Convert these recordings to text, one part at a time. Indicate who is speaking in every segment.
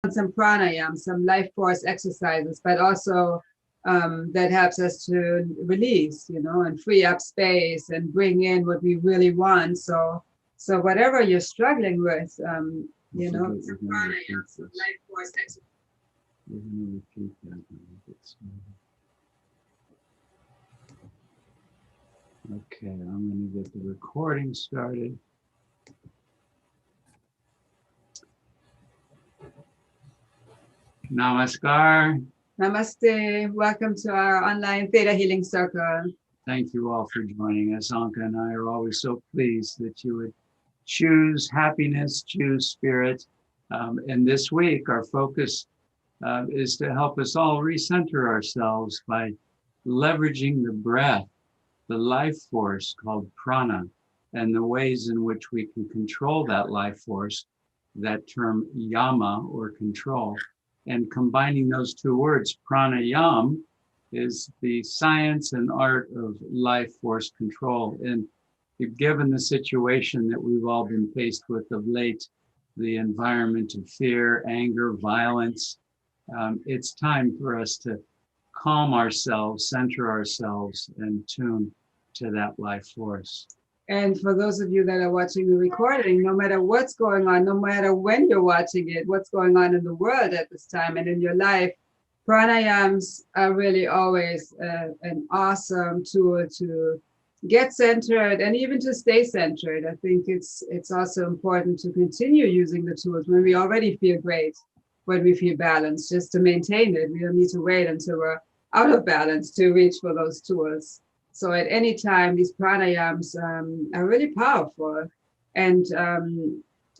Speaker 1: some pranayama, some life force exercises, but also that helps us to release, and free up space and bring in what we really want. So whatever you're struggling with, some pranayama, some life force exercises.
Speaker 2: We're going to repeat that. Okay, I'm going to get the recording started. Namaskar.
Speaker 1: Namaste. Welcome to our online Theta Healing Circle.
Speaker 2: Thank you all for joining us. Anke and I are always so pleased that you would choose happiness, choose spirit. And this week, our focus is to help us all recenter ourselves by leveraging the breath, the life force called prana, and the ways in which we can control that life force, that term yama or control. And combining those two words, pranayama, is the science and art of life force control. And given the situation that we've all been faced with of late, the environment of fear, anger, violence, it's time for us to calm ourselves, center ourselves, and tune to that life force.
Speaker 1: And for those of you that are watching the recording, no matter what's going on, no matter when you're watching it, what's going on in the world at this time and in your life, pranayams are really always an awesome tool to get centered and even to stay centered. I think it's also important to continue using the tools when we already feel great, when we feel balanced, just to maintain it. We don't need to wait until we're out of balance to reach for those tools. So at any time, these pranayams are really powerful. And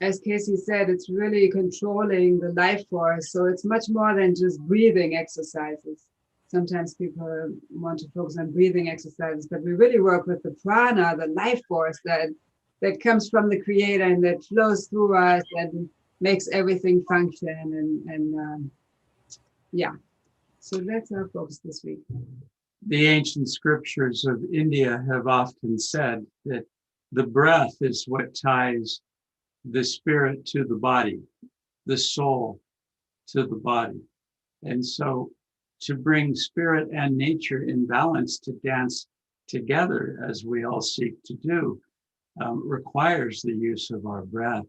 Speaker 1: as Casey said, it's really controlling the life force. So it's much more than just breathing exercises. Sometimes people want to focus on breathing exercises, but we really work with the prana, the life force that comes from the creator and that flows through us and makes everything function. And yeah, so that's our focus this week.
Speaker 2: The ancient scriptures of India have often said that the breath is what ties the spirit to the body, the soul to the body. And so to bring spirit and nature in balance to dance together, as we all seek to do, requires the use of our breath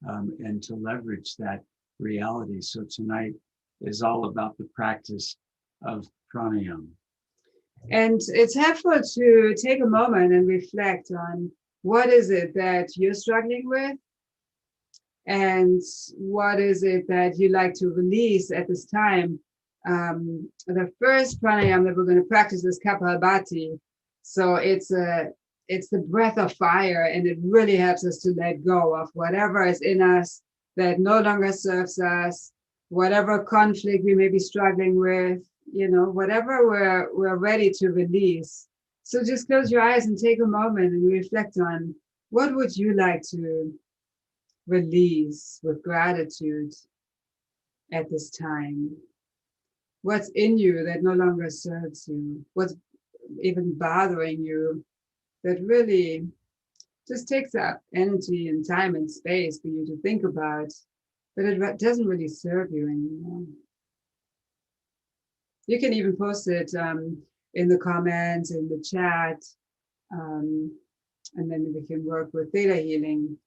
Speaker 2: and to leverage that reality. So tonight is all about the practice of pranayama.
Speaker 1: And it's helpful to take a moment and reflect on what is it that you're struggling with and what is it that you like to release at this time. The first pranayama that we're going to practice is Kapalbhati. So it's the breath of fire, and it really helps us to let go of whatever is in us that no longer serves us, whatever conflict we may be struggling with, whatever we're ready to release. So just close your eyes and take a moment and reflect on what would you like to release with gratitude at this time. What's in you that no longer serves you? What's even bothering you that really just takes up energy and time and space for you to think about, but it doesn't really serve you anymore? You can even post it in the comments, in the chat, and then we can work with ThetaHealing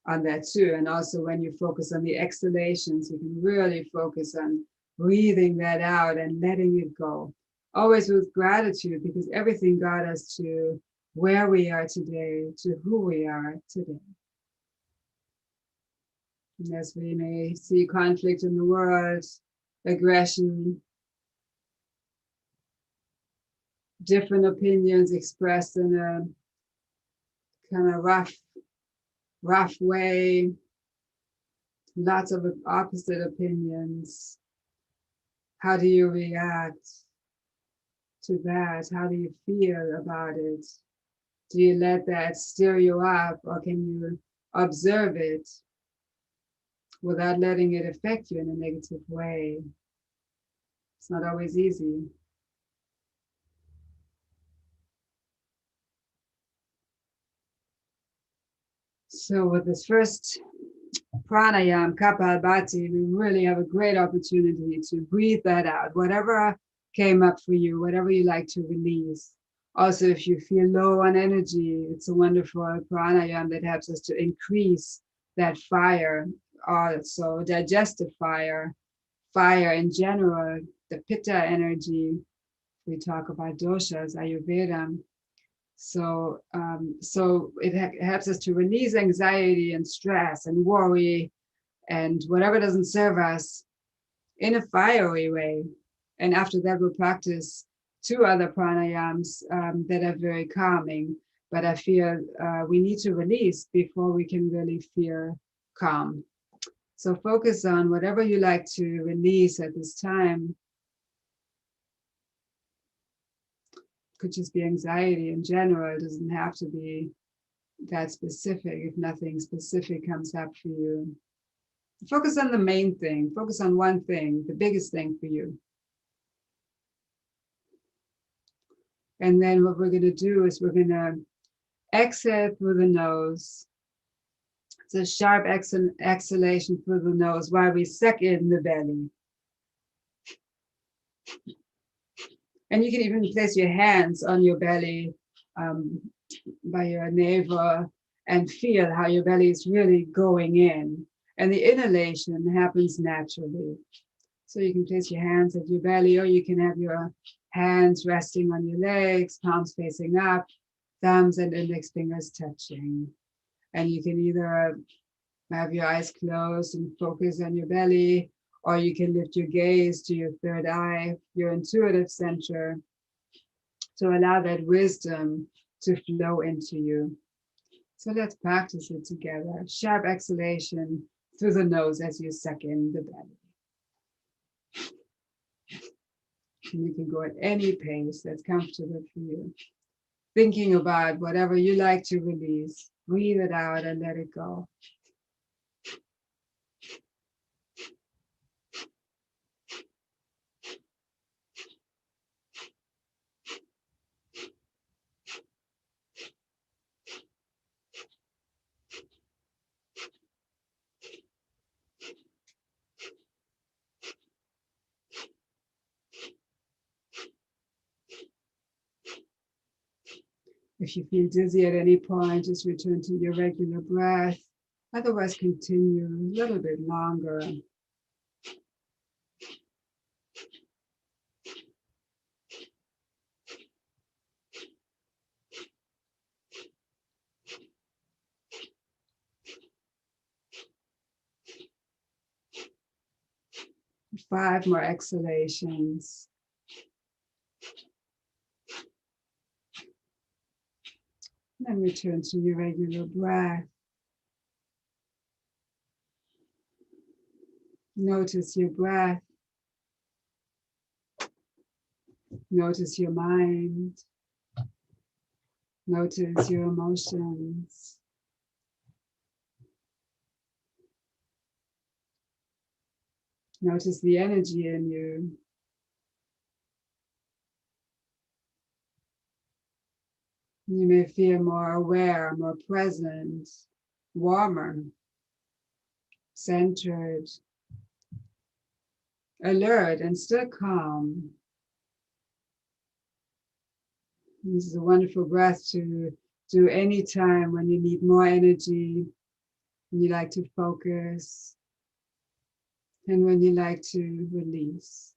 Speaker 1: on that too. And also when you focus on the exhalations, you can really focus on breathing that out and letting it go. Always with gratitude, because everything got us to where we are today, to who we are today. And as we may see conflict in the world, aggression, different opinions expressed in a kind of rough way, lots of opposite opinions. How do you react to that? How do you feel about it? Do you let that stir you up, or can you observe it without letting it affect you in a negative way? It's not always easy. So with this first pranayama, kapalbhati, we really have a great opportunity to breathe that out. Whatever came up for you, whatever you like to release. Also, if you feel low on energy, it's a wonderful pranayama that helps us to increase that fire. Also, digestive fire, fire in general, the pitta energy. We talk about doshas, Ayurveda. So, so it helps us to release anxiety and stress and worry and whatever doesn't serve us in a fiery way. And after that, we'll practice 2 other pranayams that are very calming. But I feel we need to release before we can really feel calm. So focus on whatever you like to release at this time. Could just be anxiety in general. It doesn't have to be that specific if nothing specific comes up for you. Focus on the main thing. Focus on one thing, the biggest thing for you. And then what we're going to do is we're going to exhale through the nose. It's a sharp exhalation through the nose while we suck in the belly. And you can even place your hands on your belly by your navel and feel how your belly is really going in. And the inhalation happens naturally. So you can place your hands at your belly, or you can have your hands resting on your legs, palms facing up, thumbs and index fingers touching. And you can either have your eyes closed and focus on your belly, or you can lift your gaze to your third eye, your intuitive center, to allow that wisdom to flow into you. So let's practice it together. Sharp exhalation through the nose as you suck in the belly. And you can go at any pace that's comfortable for you. Thinking about whatever you like to release. Breathe it out and let it go. If you feel dizzy at any point, just return to your regular breath. Otherwise, continue a little bit longer. Five more exhalations. Then return to your regular breath. Notice your breath. Notice your mind. Notice your emotions. Notice the energy in you. You may feel more aware, more present, warmer, centered, alert, and still calm. This is a wonderful breath to do anytime when you need more energy, when you like to focus, and when you like to release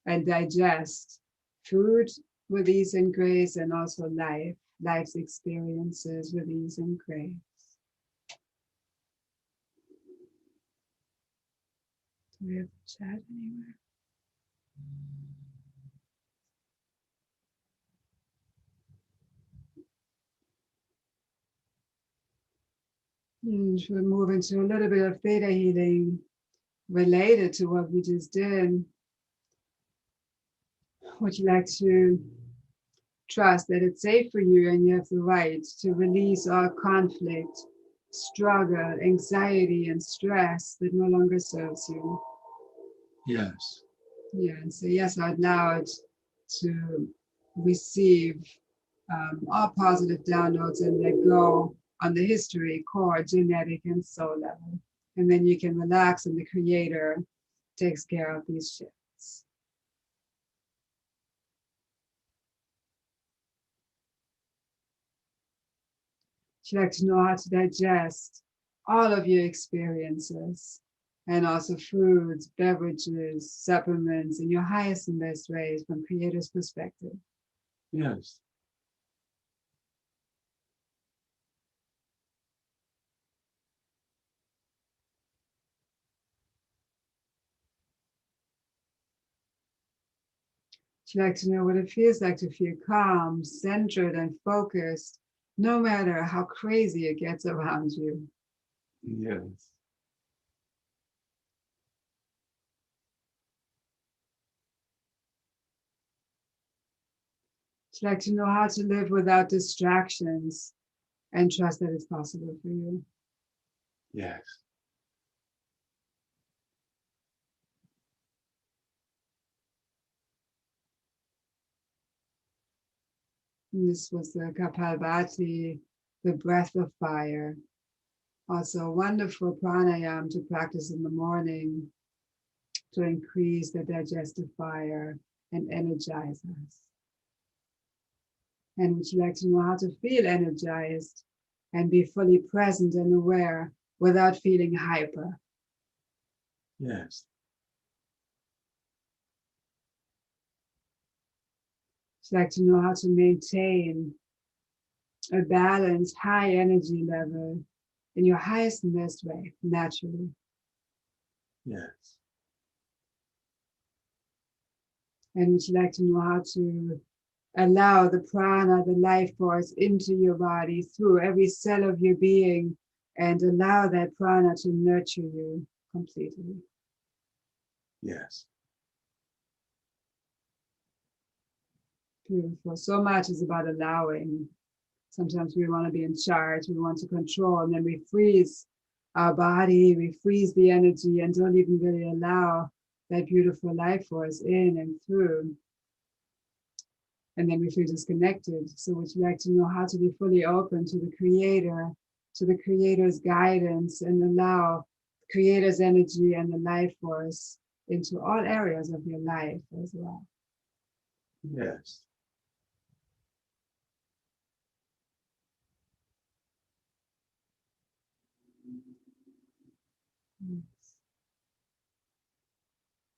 Speaker 1: and digest food with ease and grace, and also life's experiences with ease and grace. Do we have chat anywhere? We'll move into a little bit of theta healing related to what we just did. Would you like to trust that it's safe for you and you have the right to release all conflict, struggle, anxiety, and stress that no longer serves you?
Speaker 2: Yes.
Speaker 1: Yeah, and say yes out loud to receive all positive downloads and let go on the history, core, genetic, and soul level. And then you can relax, and the creator takes care of these shifts. You like to know how to digest all of your experiences, and also foods, beverages, supplements in your highest and best ways from creator's perspective.
Speaker 2: Yes.
Speaker 1: You like to know what it feels like to feel calm, centered, and focused, no matter how crazy it gets around you.
Speaker 2: Yes.
Speaker 1: You like to know how to live without distractions and trust that it's possible for you.
Speaker 2: Yes.
Speaker 1: And this was the Kapalbhati, the breath of fire. Also a wonderful pranayama to practice in the morning to increase the digestive fire and energize us. And would you like to know how to feel energized and be fully present and aware without feeling hyper?
Speaker 2: Yes.
Speaker 1: Would you like to know how to maintain a balanced, high energy level in your highest and best way, naturally?
Speaker 2: Yes.
Speaker 1: And would you like to know how to allow the prana, the life force, into your body through every cell of your being, and allow that prana to nurture you completely?
Speaker 2: Yes.
Speaker 1: Beautiful. So much is about allowing. Sometimes we want to be in charge, we want to control, and then we freeze our body, we freeze the energy, and don't even really allow that beautiful life force in and through. And then we feel disconnected. So would you like to know how to be fully open to the creator, to the creator's guidance, and allow creator's energy and the life force into all areas of your life as well?
Speaker 2: Yes.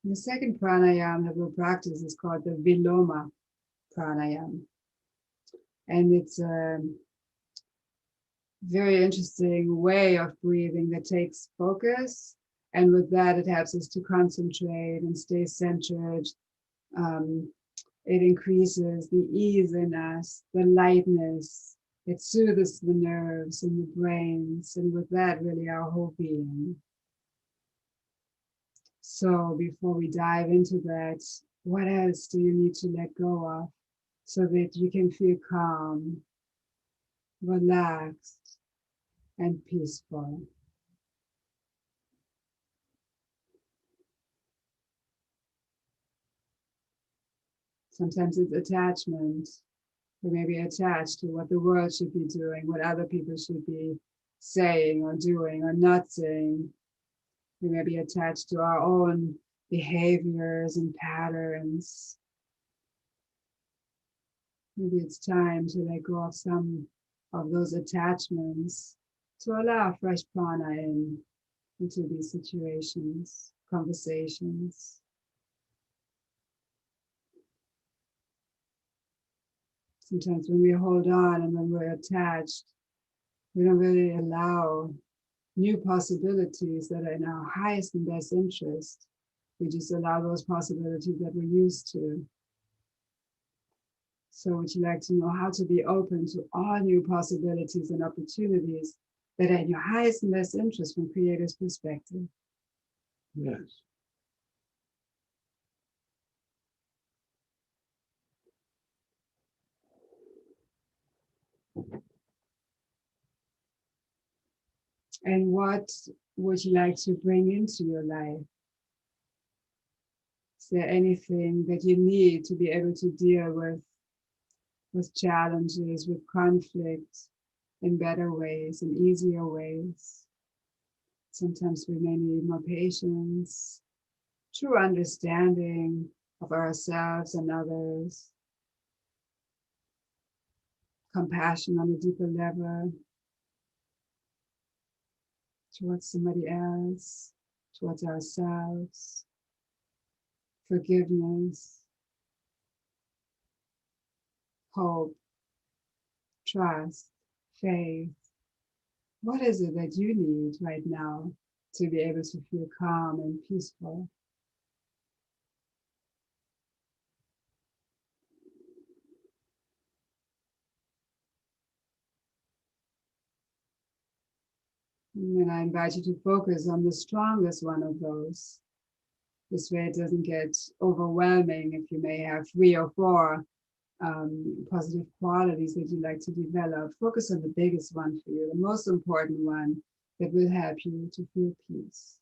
Speaker 1: The second pranayama that we'll practice is called the Viloma Pranayama. And it's a very interesting way of breathing that takes focus. And with that, it helps us to concentrate and stay centered. It increases the ease in us, the lightness. It soothes the nerves and the brains. And with that, really our whole being. So before we dive into that, what else do you need to let go of so that you can feel calm, relaxed, and peaceful? Sometimes it's attachment. We may be attached to what the world should be doing, what other people should be saying or doing or not saying. We may be attached to our own behaviors and patterns. Maybe it's time to let go of some of those attachments to allow fresh prana into these situations, conversations. Sometimes when we hold on and when we're attached, we don't really allow new possibilities that are in our highest and best interest. We just allow those possibilities that we're used to. So would you like to know how to be open to all new possibilities and opportunities that are in your highest and best interest from creator's perspective?
Speaker 2: Yes.
Speaker 1: And what would you like to bring into your life? Is there anything that you need to be able to deal with challenges, with conflict, in better ways, in easier ways. Sometimes we may need more patience, true understanding of ourselves and others, compassion on a deeper level towards somebody else, towards ourselves, forgiveness, hope, trust, faith. What is it that you need right now to be able to feel calm and peaceful? And then I invite you to focus on the strongest one of those. This way it doesn't get overwhelming if you may have 3 or 4 positive qualities that you like to develop. Focus on the biggest one for you, the most important one that will help you to feel peace.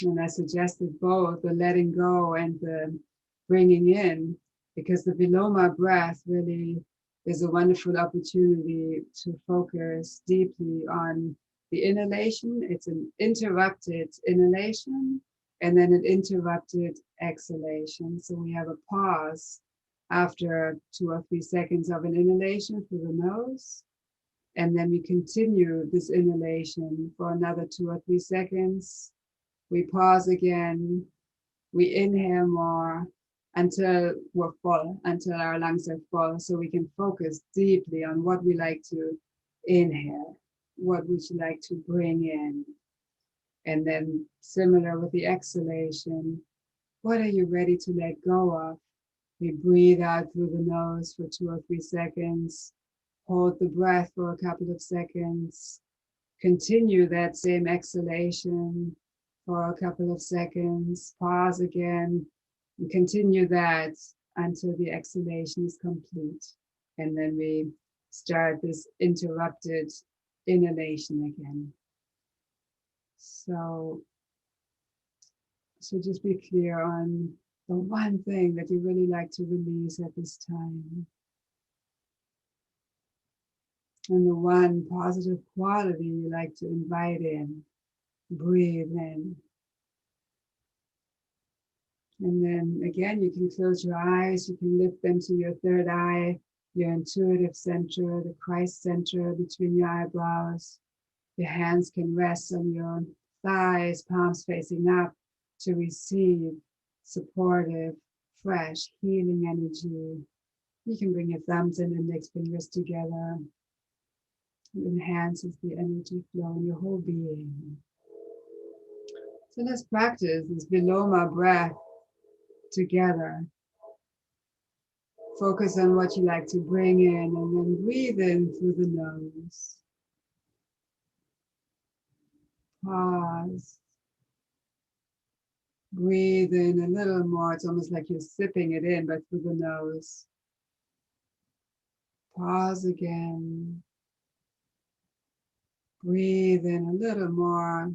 Speaker 1: And I suggested both the letting go and the bringing in, because the Viloma breath really is a wonderful opportunity to focus deeply on the inhalation. It's an interrupted inhalation and then an interrupted exhalation. So we have a pause after 2 or 3 seconds of an inhalation through the nose. And then we continue this inhalation for another 2 or 3 seconds. We pause again, we inhale more until we're full, until our lungs are full, so we can focus deeply on what we like to inhale, what would you like to bring in. And then similar with the exhalation, what are you ready to let go of? We breathe out through the nose for 2 or 3 seconds, hold the breath for a couple of seconds, continue that same exhalation for a couple of seconds, pause again, and continue that until the exhalation is complete. And then we start this interrupted inhalation again. So just be clear on the one thing that you really like to release at this time. And the one positive quality you like to invite in. Breathe in. And then again, you can close your eyes, you can lift them to your third eye, your intuitive center, the Christ center between your eyebrows. Your hands can rest on your thighs, palms facing up to receive supportive, fresh, healing energy. You can bring your thumbs and index fingers together. It enhances the energy flow in your whole being. So let's practice this Viloma breath together. Focus on what you like to bring in and then breathe in through the nose. Pause. Breathe in a little more. It's almost like you're sipping it in, but through the nose. Pause again. Breathe in a little more.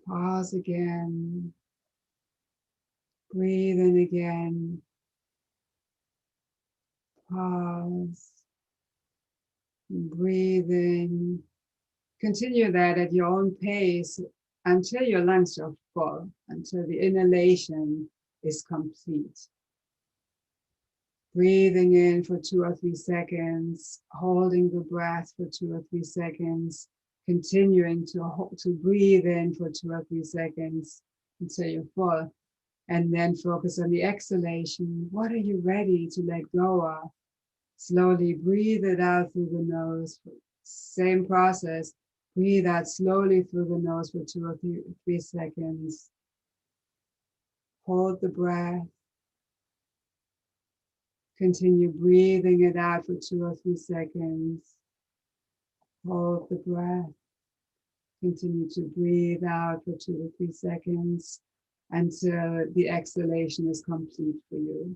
Speaker 1: Pause again. Breathe in again. Pause. Breathe in. Continue that at your own pace until your lungs are full, until the inhalation is complete. Breathing in for 2 or 3 seconds, holding the breath for 2 or 3 seconds, continuing to breathe in for 2 or 3 seconds until you're full. And then focus on the exhalation. What are you ready to let go of? Slowly breathe it out through the nose. Same process. Breathe out slowly through the nose for 2 or 3 seconds. Hold the breath. Continue breathing it out for 2 or 3 seconds. Hold the breath. Continue to breathe out for 2 to 3 seconds until the exhalation is complete for you.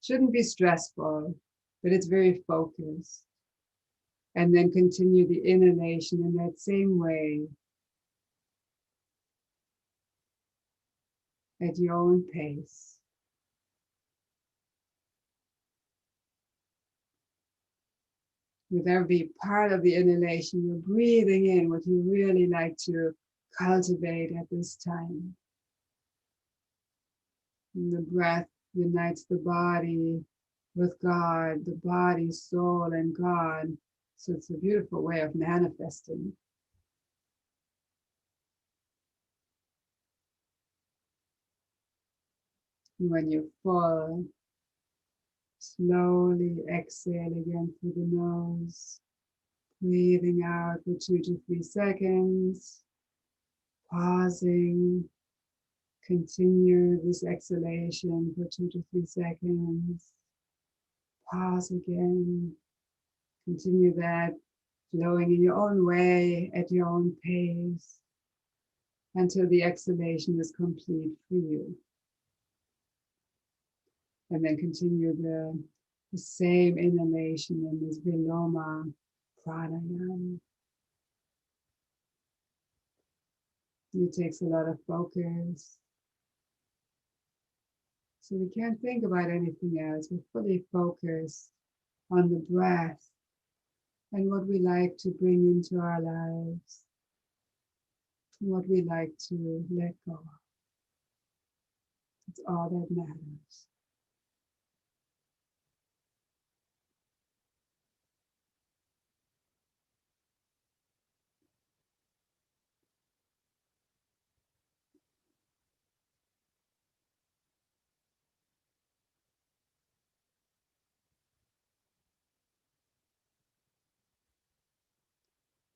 Speaker 1: Shouldn't be stressful, but it's very focused. And then continue the inhalation in that same way at your own pace. With every part of the inhalation, you're breathing in what you really like to cultivate at this time. And the breath unites the body with God, the body, soul, and God. So it's a beautiful way of manifesting. And when you're full, slowly exhale again through the nose, breathing out for 2 to 3 seconds, pausing. Continue this exhalation for 2 to 3 seconds. Pause again. Continue that, flowing in your own way, at your own pace, until the exhalation is complete for you. And then continue the same inhalation in this Viloma Pranayama. It takes a lot of focus. So we can't think about anything else. We're fully focused on the breath and what we like to bring into our lives, what we like to let go of. It's all that matters.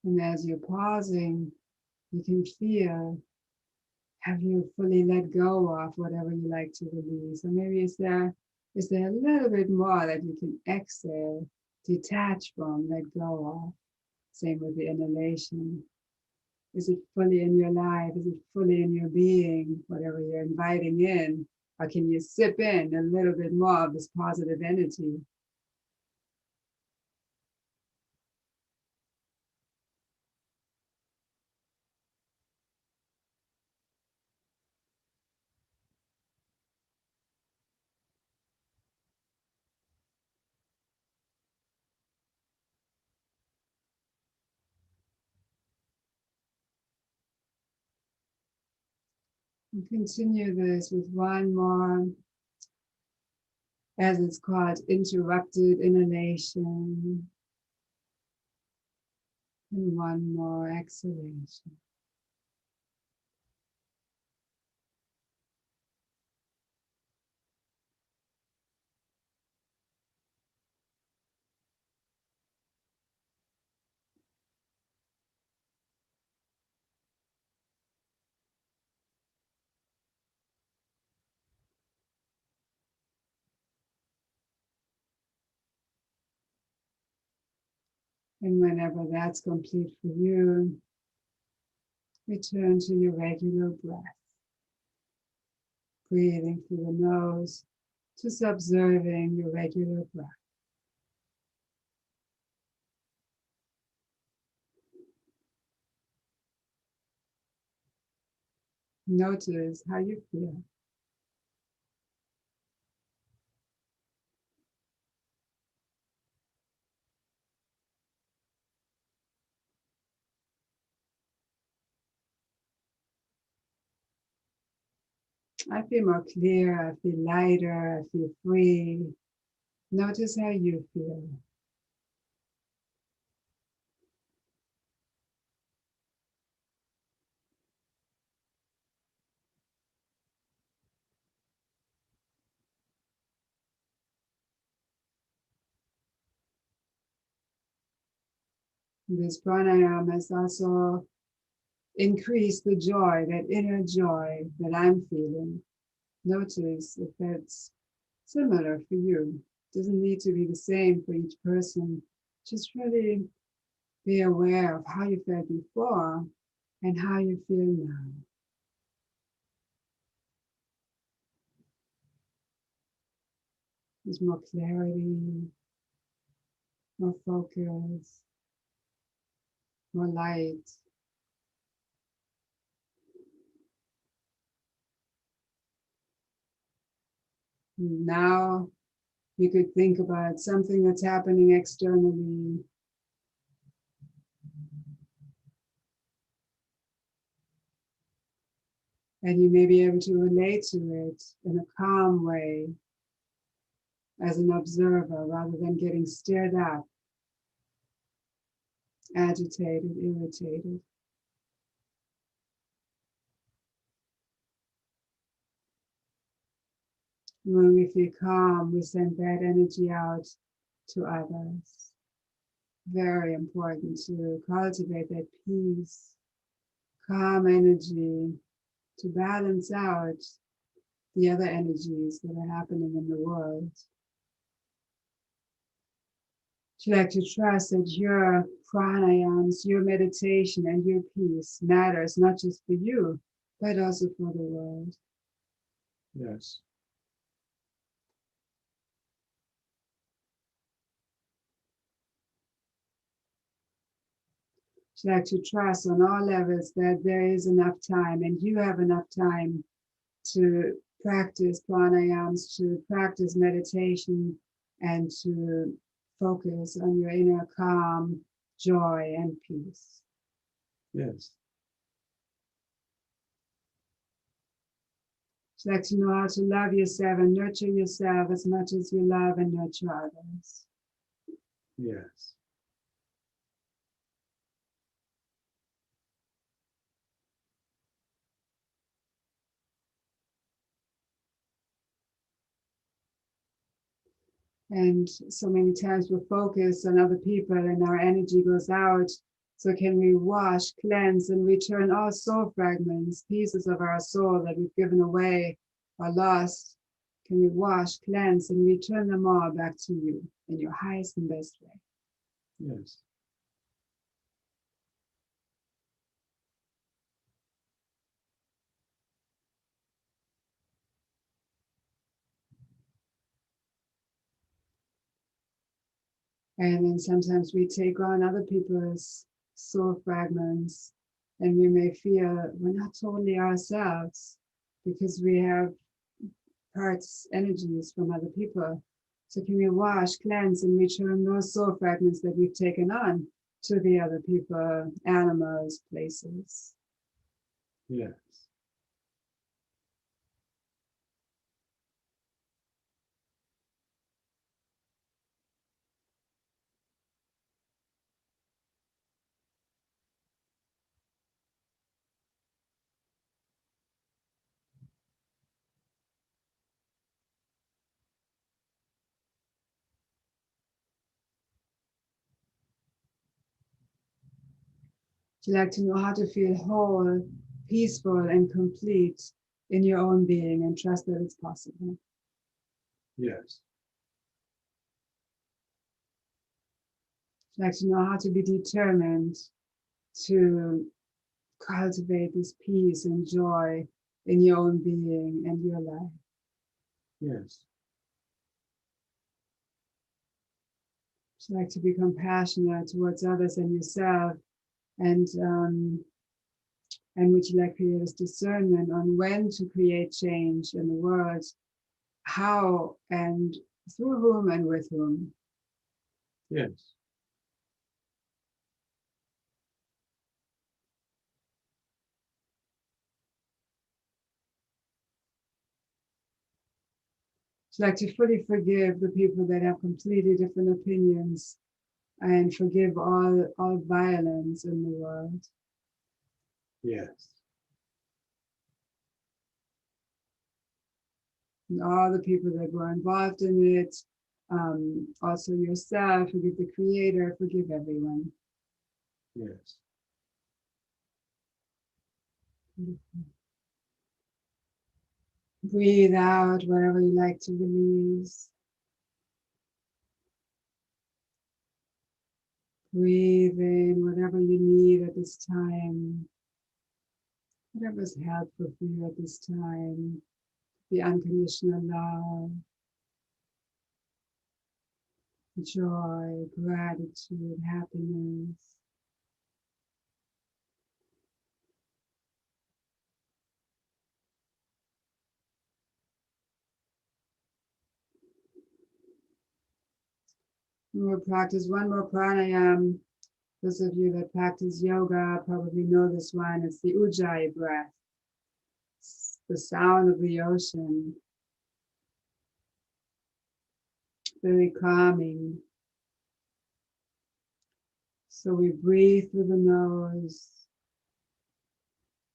Speaker 1: And as you're pausing, you can feel, have you fully let go of whatever you like to release? Or maybe is there a little bit more that you can exhale, detach from, let go of? Same with the inhalation. Is it fully in your life? Is it fully in your being, whatever you're inviting in? Or can you sip in a little bit more of this positive energy? And continue this with one more, as it's called, interrupted inhalation. And one more exhalation. And whenever that's complete for you, return to your regular breath. Breathing through the nose, just observing your regular breath. Notice how you feel. I feel more clear, I feel lighter, I feel free. Notice how you feel. This pranayama has also increased the joy, that inner joy that I'm feeling. Notice if that's similar for you. It doesn't need to be the same for each person. Just really be aware of how you felt before and how you feel now. There's more clarity, more focus, more light. Now you could think about something that's happening externally, And you may be able to relate to it in a calm way as an observer rather than getting stirred up, agitated, irritated. When we feel calm, we send that energy out to others. Very important to cultivate that peace, calm energy to balance out the other energies that are happening in the world. You like to trust that your pranayams, your meditation, and your peace matters not just for you, but also for the world.
Speaker 2: Yes.
Speaker 1: You like to trust on all levels that there is enough time and you have enough time to practice pranayams, to practice meditation, and to focus on your inner calm, joy, and peace.
Speaker 2: Yes.
Speaker 1: You like to know how to love yourself and nurture yourself as much as you love and nurture others.
Speaker 2: Yes.
Speaker 1: And so many times we're focused on other people and our energy goes out. So can we wash, cleanse, and return all soul fragments, pieces of our soul that we've given away or lost? Can we wash, cleanse, and return them all back to you in your highest and best way?
Speaker 2: Yes.
Speaker 1: And then sometimes we take on other people's soul fragments and we may feel we're not totally ourselves because we have parts, energies from other people. So can we wash, cleanse, and return those soul fragments that we've taken on to the other people, animals, places?
Speaker 2: Yes.
Speaker 1: You like to know how to feel whole, peaceful, and complete in your own being and trust that it's possible.
Speaker 2: Yes.
Speaker 1: You like to know how to be determined to cultivate this peace and joy in your own being and your life.
Speaker 2: Yes.
Speaker 1: You like to be compassionate towards others and yourself, and would you like to create this discernment on when to create change in the world, how and through whom and with whom.
Speaker 2: Yes.
Speaker 1: Would you like to fully forgive the people that have completely different opinions and forgive all violence in the world.
Speaker 2: Yes.
Speaker 1: And all the people that were involved in it, also yourself, forgive the creator, forgive everyone.
Speaker 2: Yes.
Speaker 1: Breathe out whatever you like to release. Breathe in whatever you need at this time. Whatever's helpful for you at this time. The unconditional love, joy, gratitude, happiness. We'll practice one more pranayama. Those of you that practice yoga probably know this one. It's the Ujjayi Breath. the sound of the ocean, very calming. So we breathe through the nose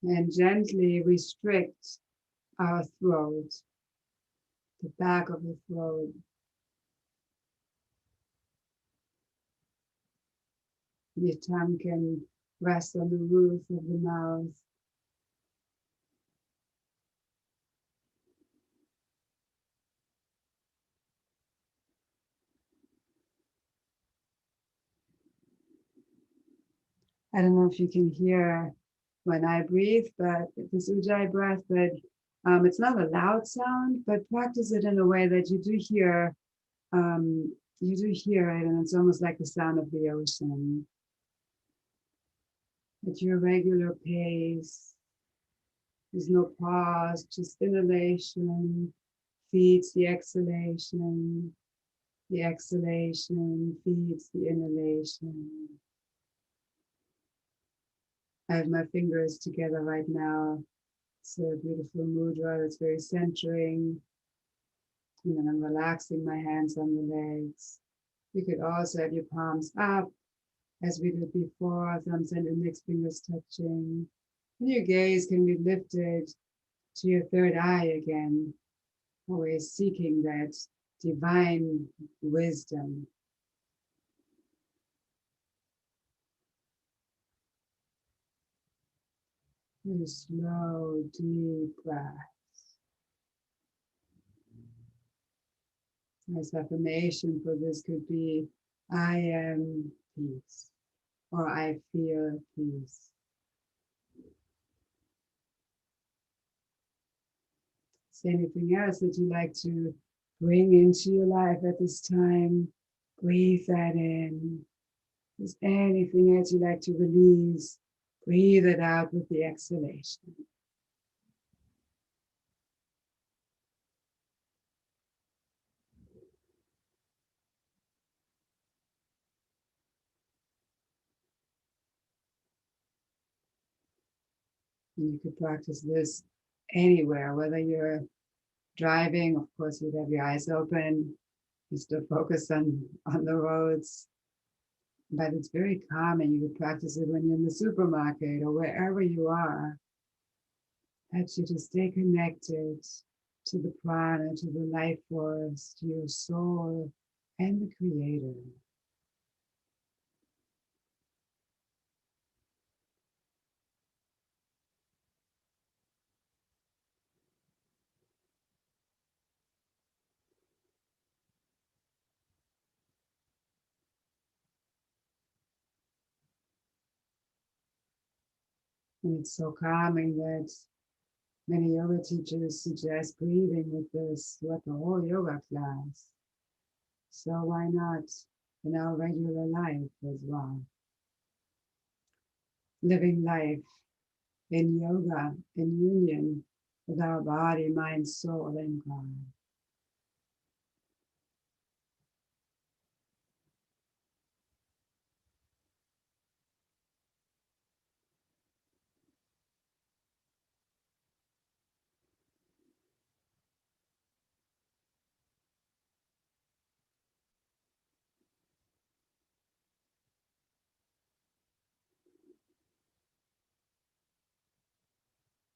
Speaker 1: and gently restrict our throat, the back of the throat. Your tongue can rest on the roof of the mouth. I don't know if you can hear when I breathe, but this Ujjayi breath, but it's not a loud sound, but practice it in a way that you do hear it, and it's almost like the sound of the ocean. At your regular pace, there's no pause, just inhalation feeds the exhalation feeds the inhalation. I have my fingers together right now. It's a beautiful mudra that's very centering. And then I'm relaxing my hands on the legs. You could also have your palms up as we did before, thumbs and index fingers touching. And your gaze can be lifted to your third eye again, always seeking that divine wisdom. A slow, deep breath. Nice affirmation for this could be, I am peace, or I feel peace. Is there anything else that you like to bring into your life at this time? Breathe that in. Is there anything else you like to release? Breathe it out with the exhalation. And you could practice this anywhere, whether you're driving, of course, you'd have your eyes open, you still focus on the roads, but it's very calming. You could practice it when you're in the supermarket or wherever you are. Helps you to stay connected to the prana, to the life force, to your soul and the creator. And it's so calming that many yoga teachers suggest breathing with this throughout the whole yoga class. So why not in our regular life as well? Living life in yoga, in union with our body, mind, soul, and God.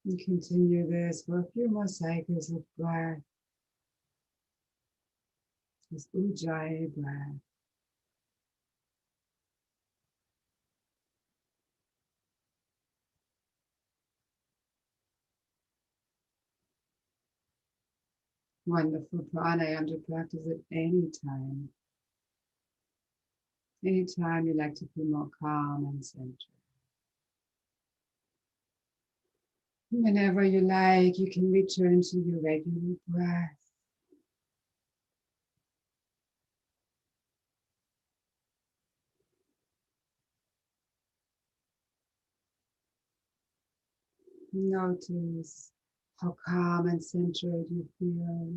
Speaker 1: And continue this for a few more cycles of breath. This Ujjayi breath. Wonderful pranayama to practice at any time. Anytime you like to feel more calm and centered. Whenever you like, you can return to your regular breath. Notice how calm and centered you feel.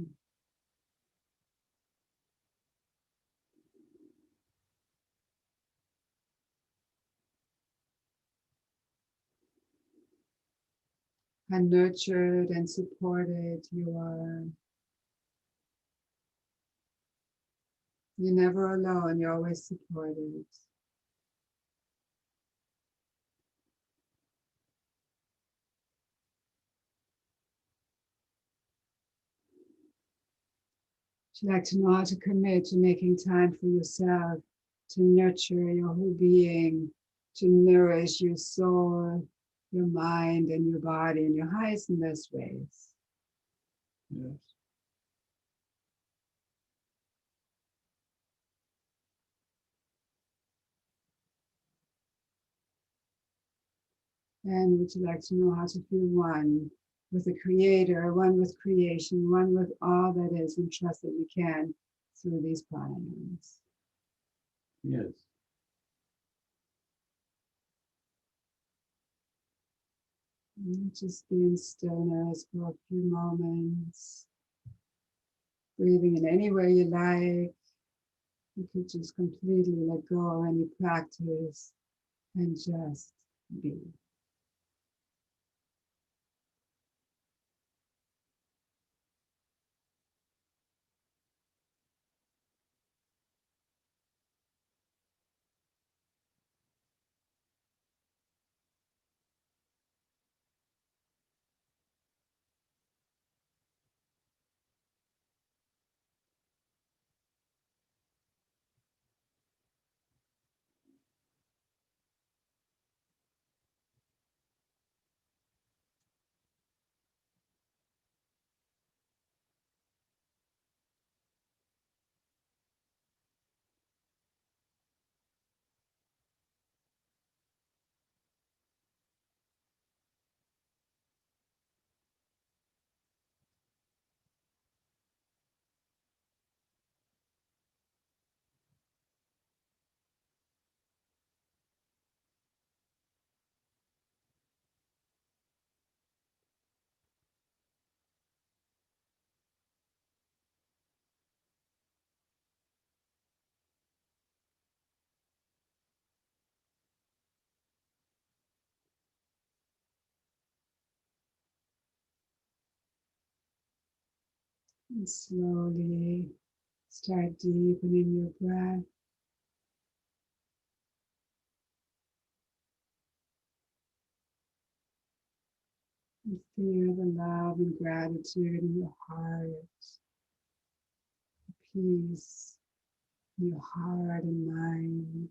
Speaker 1: how nurtured and supported you are. You're never alone, you're always supported. Would you like to know how to commit to making time for yourself, to nurture your whole being, to nourish your soul, your mind, and your body in your highest and best ways?
Speaker 2: Yes.
Speaker 1: And would you like to know how to feel one with the Creator, one with creation, one with all that is, and trust that you can through these pranayams?
Speaker 2: Yes.
Speaker 1: And just be in stillness for a few moments, breathing in any way you like. You could just completely let go of any practice and just be. And slowly start deepening your breath. And feel the love and gratitude in your heart, peace in your heart and mind,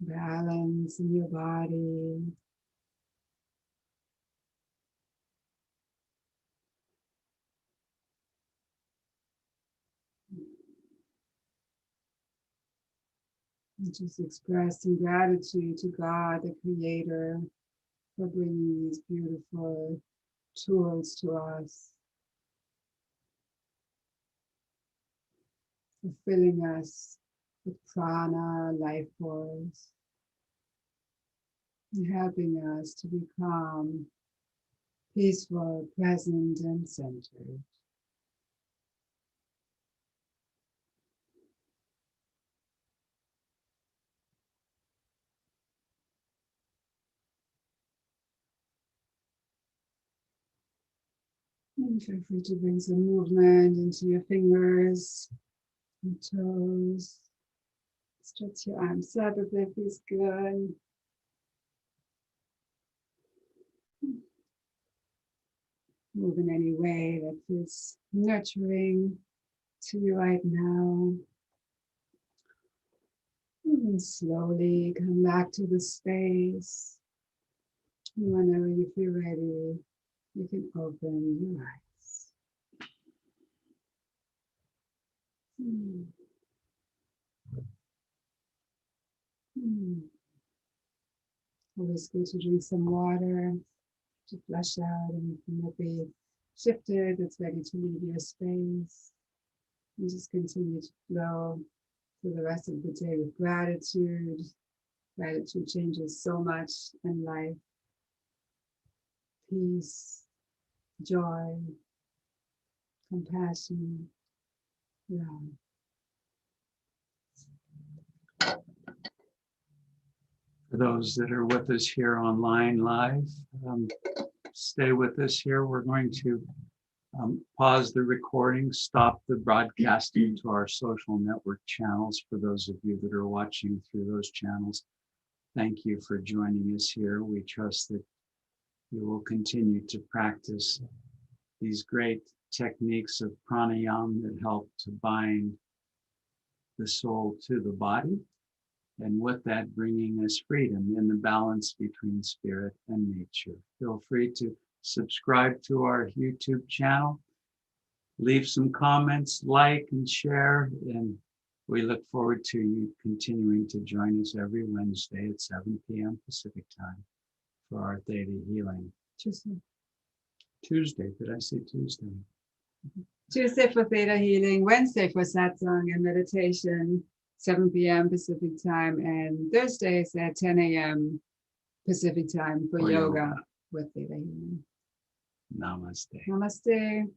Speaker 1: balance in your body. And just expressing gratitude to God, the Creator, for bringing these beautiful tools to us, for filling us with prana, life force, and helping us to become peaceful, present, and centered. And feel free to bring some movement into your fingers and toes. Stretch your arms up if that feels good. Move in any way that feels nurturing to you right now. And slowly come back to the space. Whenever you feel ready, you can open your eyes. Hmm. Hmm. Always good to drink some water to flush out anything that be shifted that's ready to leave your space. And just continue to flow through the rest of the day with gratitude. Gratitude changes so much in life. Peace, joy, compassion, love.
Speaker 2: For those that are with us here online live, stay with us here. We're going to pause the recording, stop the broadcasting to our social network channels. For those of you that are watching through those channels, thank you for joining us here. We trust that you will continue to practice these great techniques of pranayama that help to bind the soul to the body, and with that bringing us freedom in the balance between spirit and nature. Feel free to subscribe to our YouTube channel, leave some comments, like and share, and we look forward to you continuing to join us every Wednesday at 7 p.m. Pacific time for our Theta Healing. Tuesday, did I say Tuesday?
Speaker 1: Tuesday for Theta Healing, Wednesday for satsang and meditation, 7 p.m. Pacific time, and Thursdays at 10 a.m. Pacific time for yoga with Theta Healing.
Speaker 2: Namaste.
Speaker 1: Namaste.